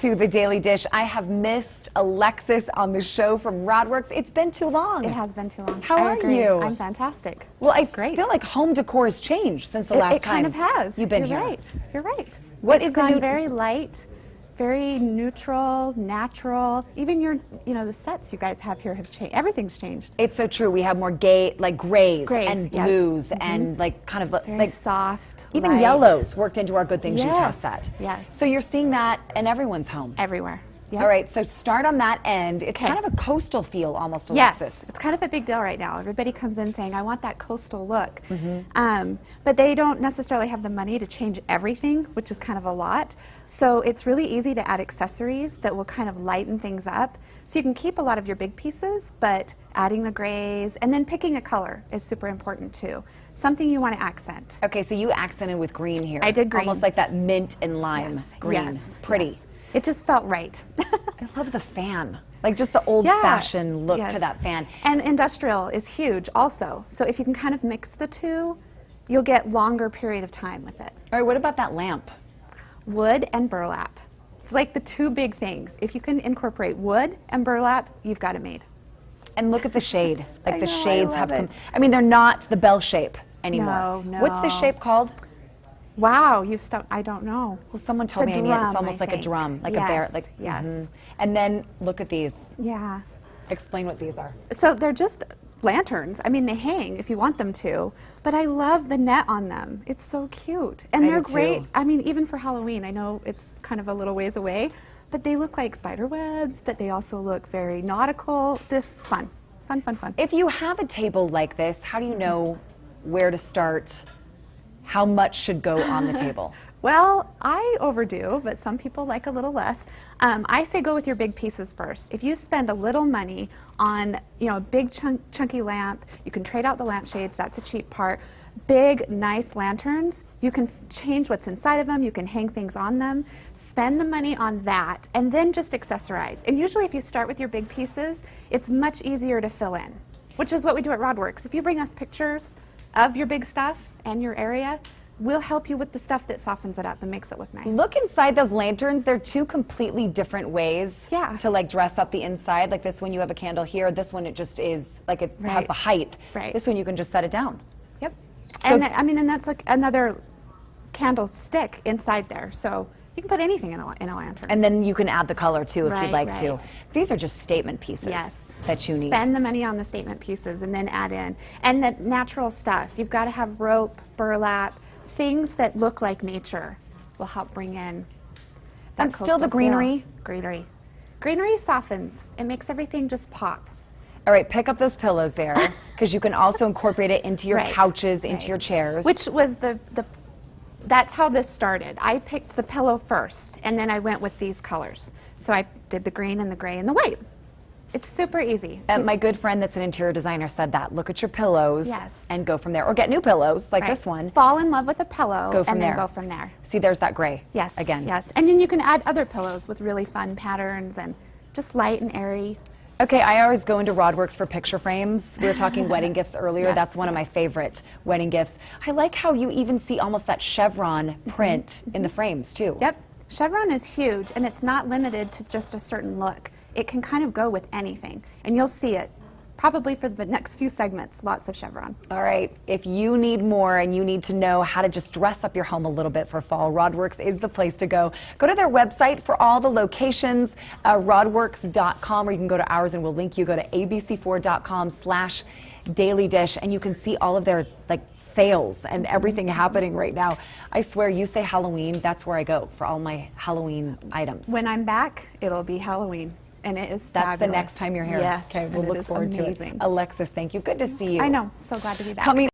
to The Daily Dish. I have missed Alexis on the show from Rodworks. It's been too long. It has been too long. How are you? I'm fantastic. Well, I Great. feel like home decor has changed since the last time. It kind of has. You've been You're here. Right. You're right. What it's is the gone new? Very light, very neutral, natural. Even your, the sets you guys have here have changed. Everything's changed. It's so true. We have more gay, like grays and yes. blues and like kind of Very like soft. even light. yellows worked into our Good Things You Yes. Test set. Yes. So you're seeing that in everyone's home. Everywhere. Yep. All right, so start on that end. It's Okay. kind of a coastal feel almost, Alexis. Yes, it's kind of a big deal right now. Everybody comes in saying, I want that coastal look. But they don't necessarily have the money to change everything, which is kind of a lot. So it's really easy to add accessories that will kind of lighten things up. So you can keep a lot of your big pieces, but adding the grays and then picking a color is super important too. Something you want to accent. Okay, so you accented with green here. I did green. Almost like that mint and lime green. Yes. Pretty. Yes. It just felt right. I love the fan. Like just the old-fashioned look to that fan. And industrial is huge also. So if you can kind of mix the two, you'll get longer period of time with it. All right, what about that lamp? Wood and burlap. It's like the two big things. If you can incorporate wood and burlap, you've got it made. And look at the shade. Like the I know, I shades love have come. it. I mean, they're not the bell shape anymore. No. What's this shape called? Wow, you've stuck. I don't know. Well, someone told me I need it. It's almost like a drum, like a bear. Like yes. And then look at these. Yeah. Explain what these are. So they're just lanterns. I mean, they hang if you want them to, but I love the net on them. It's so cute. And they're great. I mean, even for Halloween, I know it's kind of a little ways away, but they look like spider webs, but they also look very nautical. Just fun. Fun, fun, fun. If you have a table like this, how do you know where to start? How much should go on the table? Well, I overdo, but some people like a little less. I say go with your big pieces first. If you spend a little money on, a big chunky lamp, you can trade out the lampshades, that's a cheap part. Big, nice lanterns, you can change what's inside of them, you can hang things on them. Spend the money on that, and then just accessorize. And usually if you start with your big pieces, it's much easier to fill in, which is what we do at Rodworks. If you bring us pictures of your big stuff and your area, we'll help you with the stuff that softens it up and makes it look nice. Look inside those lanterns. They're two completely different ways to like dress up the inside. Like this one you have a candle here. This one it just is like it has the height. Right. This one you can just set it down. Yep. So And and that's like another candlestick inside there. So you can put anything in a lantern. And then you can add the color too if you'd like to. Right. These are just statement pieces that you need. Spend the money on the statement pieces and then add in. And the natural stuff. You've got to have rope, burlap, things that look like nature will help bring in that Still the greenery? Greenery. Greenery softens. It makes everything just pop. All right, pick up those pillows there because you can also incorporate it into your couches, into your chairs. Which was that's how this started. I picked the pillow first, and then I went with these colors. So I did the green and the gray and the white. It's super easy. My good friend that's an interior designer said that. Look at your pillows and go from there. Or get new pillows like this one. Fall in love with a pillow and then go from there. See, there's that gray. Yes. Again. Yes. And then you can add other pillows with really fun patterns and just light and airy. Okay, I always go into Rodworks for picture frames. We were talking wedding gifts earlier. That's one of my favorite wedding gifts. I like how you even see almost that chevron print in the frames too. Yep. Chevron is huge, and it's not limited to just a certain look. It can kind of go with anything, and you'll see it probably for the next few segments, lots of chevron. All right, if you need more and you need to know how to just dress up your home a little bit for fall, Rodworks is the place to go. Go to their website for all the locations, rodworks.com, or you can go to ours and we'll link you. Go to abc4.com/Daily Dish, and you can see all of their sales and everything happening right now. I swear, you say Halloween, that's where I go for all my Halloween items. When I'm back, it'll be Halloween. And it is That's fabulous. the next time you're here. Yes. Okay, we'll look forward to it. Alexis, thank you. Good to see you. I know. So glad to be back. Coming